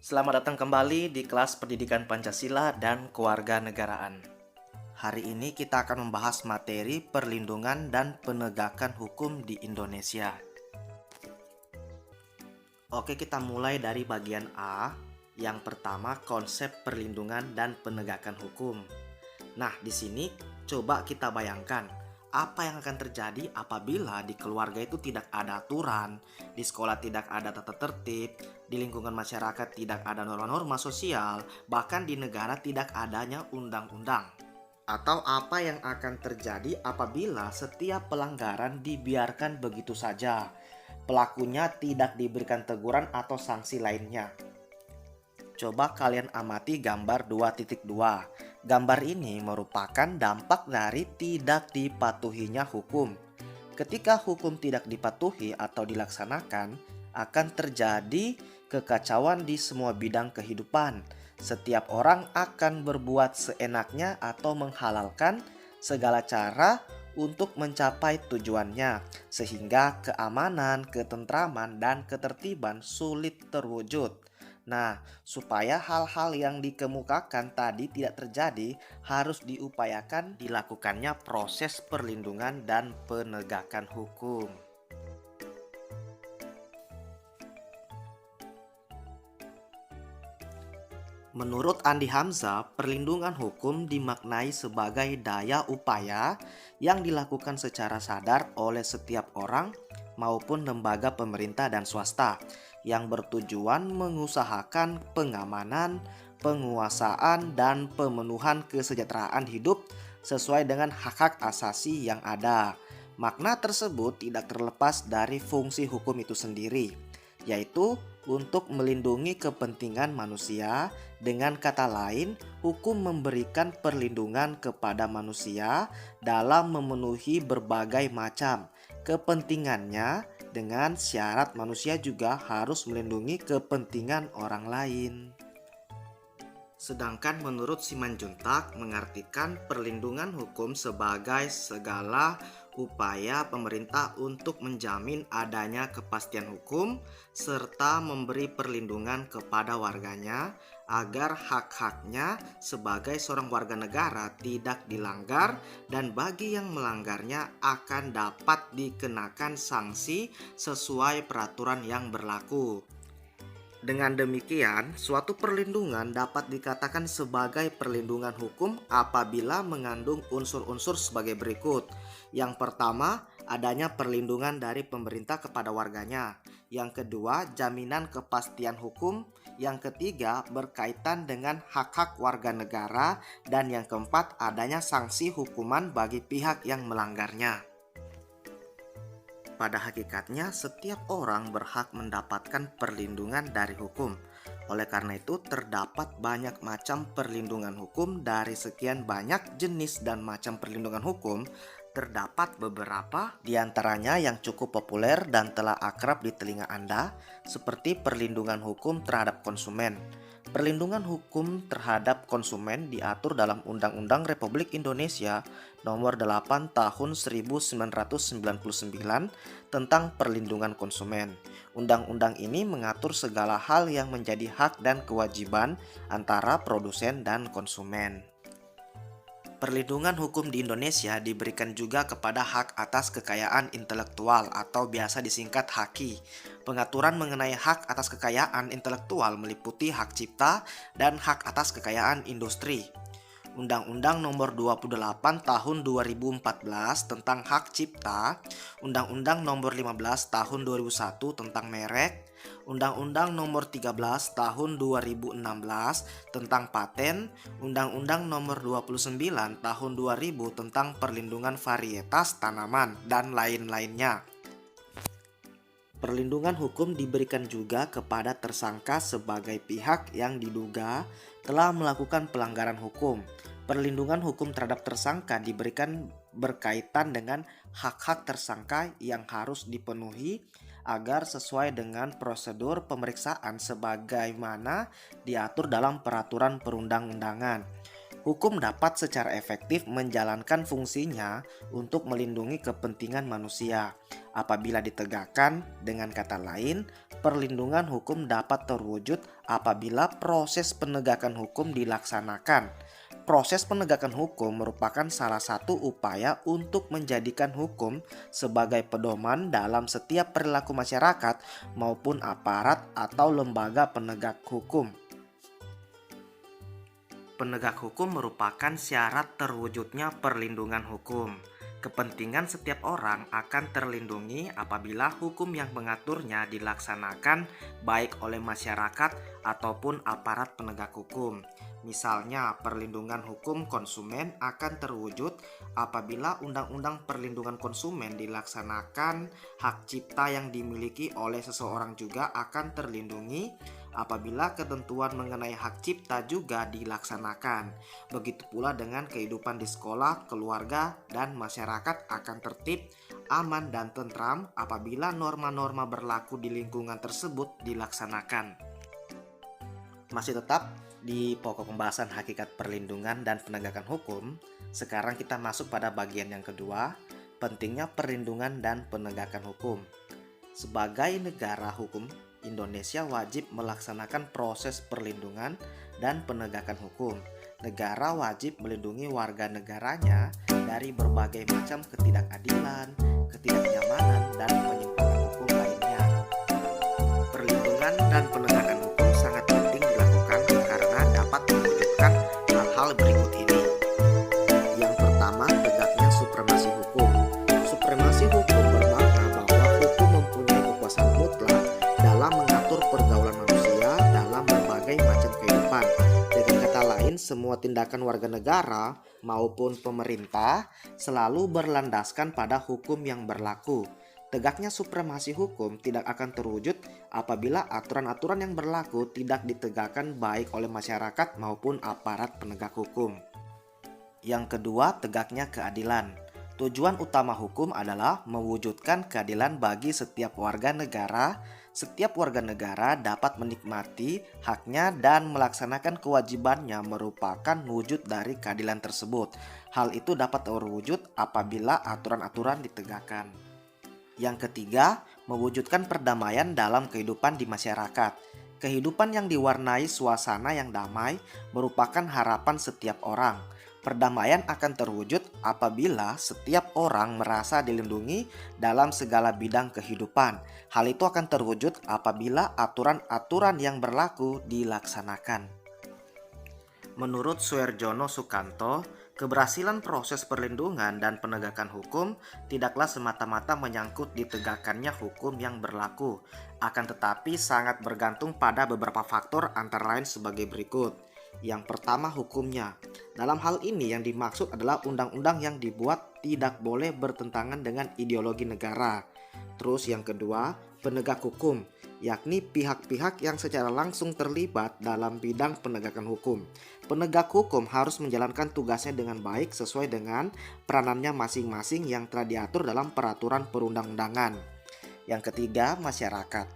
Selamat datang kembali di kelas Pendidikan Pancasila dan Kewarganegaraan. Hari ini kita akan membahas materi perlindungan dan penegakan hukum di Indonesia. Oke, kita mulai dari bagian A. Yang pertama, konsep perlindungan dan penegakan hukum. Nah, di sini coba kita bayangkan apa yang akan terjadi apabila di keluarga itu tidak ada aturan, di sekolah tidak ada tata tertib, di lingkungan masyarakat tidak ada norma-norma sosial, bahkan di negara tidak adanya undang-undang. Atau apa yang akan terjadi apabila setiap pelanggaran dibiarkan begitu saja, pelakunya tidak diberikan teguran atau sanksi lainnya. Coba kalian amati gambar 2.2. Gambar ini merupakan dampak dari tidak dipatuhinya hukum. Ketika hukum tidak dipatuhi atau dilaksanakan, akan terjadi kekacauan di semua bidang kehidupan. Setiap orang akan berbuat seenaknya atau menghalalkan segala cara untuk mencapai tujuannya, sehingga keamanan, ketentraman, dan ketertiban sulit terwujud. Nah, supaya hal-hal yang dikemukakan tadi tidak terjadi, harus diupayakan dilakukannya proses perlindungan dan penegakan hukum. Menurut Andi Hamzah, perlindungan hukum dimaknai sebagai daya upaya yang dilakukan secara sadar oleh setiap orang maupun lembaga pemerintah dan swasta yang bertujuan mengusahakan pengamanan, penguasaan, dan pemenuhan kesejahteraan hidup sesuai dengan hak-hak asasi yang ada. Makna tersebut tidak terlepas dari fungsi hukum itu sendiri, yaitu untuk melindungi kepentingan manusia. Dengan kata lain, hukum memberikan perlindungan kepada manusia dalam memenuhi berbagai macam kepentingannya, dengan syarat manusia juga harus melindungi kepentingan orang lain. Sedangkan menurut Simanjuntak mengartikan perlindungan hukum sebagai segala upaya pemerintah untuk menjamin adanya kepastian hukum serta memberi perlindungan kepada warganya agar hak-haknya sebagai seorang warga negara tidak dilanggar, dan bagi yang melanggarnya akan dapat dikenakan sanksi sesuai peraturan yang berlaku. Dengan demikian, suatu perlindungan dapat dikatakan sebagai perlindungan hukum apabila mengandung unsur-unsur sebagai berikut. Yang pertama, adanya perlindungan dari pemerintah kepada warganya. Yang kedua, jaminan kepastian hukum. Yang ketiga, berkaitan dengan hak-hak warga negara. Dan yang keempat, adanya sanksi hukuman bagi pihak yang melanggarnya. Pada hakikatnya, setiap orang berhak mendapatkan perlindungan dari hukum. Oleh karena itu, terdapat banyak macam perlindungan hukum. Dari sekian banyak jenis dan macam perlindungan hukum, terdapat beberapa di antaranya yang cukup populer dan telah akrab di telinga Anda, seperti perlindungan hukum terhadap konsumen. Perlindungan hukum terhadap konsumen diatur dalam Undang-Undang Republik Indonesia Nomor 8 Tahun 1999 tentang perlindungan konsumen. Undang-undang ini mengatur segala hal yang menjadi hak dan kewajiban antara produsen dan konsumen. Perlindungan hukum di Indonesia diberikan juga kepada hak atas kekayaan intelektual atau biasa disingkat HAKI. Pengaturan mengenai hak atas kekayaan intelektual meliputi hak cipta dan hak atas kekayaan industri. Undang-Undang Nomor 28 Tahun 2014 tentang Hak Cipta, Undang-Undang Nomor 15 Tahun 2001 tentang merek, Undang-Undang Nomor 13 Tahun 2016 tentang paten, Undang-Undang Nomor 29 Tahun 2000 tentang perlindungan varietas tanaman, dan lain-lainnya. Perlindungan hukum diberikan juga kepada tersangka sebagai pihak yang diduga telah melakukan pelanggaran hukum. Perlindungan hukum terhadap tersangka diberikan berkaitan dengan hak-hak tersangka yang harus dipenuhi agar sesuai dengan prosedur pemeriksaan sebagaimana diatur dalam peraturan perundang-undangan. Hukum dapat secara efektif menjalankan fungsinya untuk melindungi kepentingan manusia apabila ditegakkan. Dengan kata lain, perlindungan hukum dapat terwujud apabila proses penegakan hukum dilaksanakan. Proses penegakan hukum merupakan salah satu upaya untuk menjadikan hukum sebagai pedoman dalam setiap perilaku masyarakat maupun aparat atau lembaga penegak hukum. Penegak hukum merupakan syarat terwujudnya perlindungan hukum. Kepentingan setiap orang akan terlindungi apabila hukum yang mengaturnya dilaksanakan baik oleh masyarakat ataupun aparat penegak hukum. Misalnya, perlindungan hukum konsumen akan terwujud apabila Undang-Undang Perlindungan Konsumen dilaksanakan, hak cipta yang dimiliki oleh seseorang juga akan terlindungi apabila ketentuan mengenai hak cipta juga dilaksanakan. Begitu pula dengan kehidupan di sekolah, keluarga, dan masyarakat akan tertib, aman, dan tentram apabila norma-norma berlaku di lingkungan tersebut dilaksanakan. Masih tetap di pokok pembahasan hakikat perlindungan dan penegakan hukum, sekarang kita masuk pada bagian yang kedua, pentingnya perlindungan dan penegakan hukum. Sebagai negara hukum, Indonesia wajib melaksanakan proses perlindungan dan penegakan hukum. Negara wajib melindungi warga negaranya dari berbagai macam ketidakadilan, ketidaknyamanan, dan penyimpangan hukum lainnya. Perlindungan dan penegakan hukum sangat penting dilakukan karena dapat mewujudkan hal-hal berikut ini. Yang pertama, tegaknya supremasi hukum. Supremasi hukum bermakna bahwa hukum mempunyai kekuasaan mutlak dalam mengatur pergaulan manusia dalam berbagai macam kehidupan. Dengan kata lain, semua tindakan warga negara maupun pemerintah selalu berlandaskan pada hukum yang berlaku. Tegaknya supremasi hukum tidak akan terwujud apabila aturan-aturan yang berlaku tidak ditegakkan baik oleh masyarakat maupun aparat penegak hukum. Yang kedua, tegaknya keadilan. Tujuan utama hukum adalah mewujudkan keadilan bagi setiap warga negara. Setiap warga negara dapat menikmati haknya dan melaksanakan kewajibannya merupakan wujud dari keadilan tersebut. Hal itu dapat terwujud apabila aturan-aturan ditegakkan. Yang ketiga, mewujudkan perdamaian dalam kehidupan di masyarakat. Kehidupan yang diwarnai suasana yang damai merupakan harapan setiap orang. Perdamaian akan terwujud apabila setiap orang merasa dilindungi dalam segala bidang kehidupan. Hal itu akan terwujud apabila aturan-aturan yang berlaku dilaksanakan. Menurut Suerjono Sukanto, keberhasilan proses perlindungan dan penegakan hukum tidaklah semata-mata menyangkut ditegakkannya hukum yang berlaku, akan tetapi sangat bergantung pada beberapa faktor antara lain sebagai berikut. Yang pertama, hukumnya. Dalam hal ini yang dimaksud adalah undang-undang yang dibuat tidak boleh bertentangan dengan ideologi negara. Terus yang kedua, penegak hukum, yakni pihak-pihak yang secara langsung terlibat dalam bidang penegakan hukum. Penegak hukum harus menjalankan tugasnya dengan baik sesuai dengan peranannya masing-masing yang telah diatur dalam peraturan perundang-undangan. Yang ketiga, masyarakat,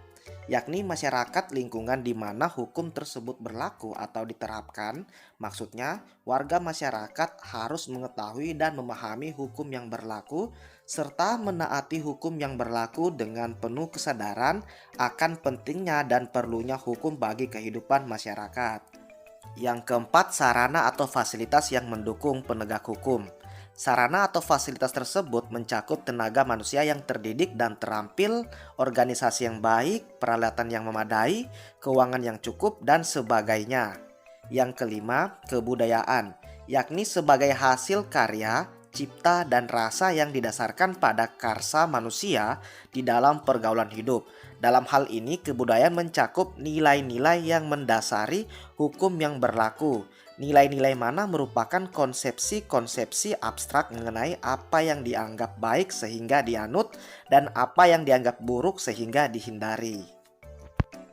yakni masyarakat lingkungan di mana hukum tersebut berlaku atau diterapkan. Maksudnya, warga masyarakat harus mengetahui dan memahami hukum yang berlaku serta menaati hukum yang berlaku dengan penuh kesadaran akan pentingnya dan perlunya hukum bagi kehidupan masyarakat. Yang keempat, sarana atau fasilitas yang mendukung penegak hukum. Sarana atau fasilitas tersebut mencakup tenaga manusia yang terdidik dan terampil, organisasi yang baik, peralatan yang memadai, keuangan yang cukup, dan sebagainya. Yang kelima, kebudayaan, yakni sebagai hasil karya, cipta, dan rasa yang didasarkan pada karsa manusia di dalam pergaulan hidup. Dalam hal ini, kebudayaan mencakup nilai-nilai yang mendasari hukum yang berlaku. Nilai-nilai mana merupakan konsepsi-konsepsi abstrak mengenai apa yang dianggap baik sehingga dianut dan apa yang dianggap buruk sehingga dihindari.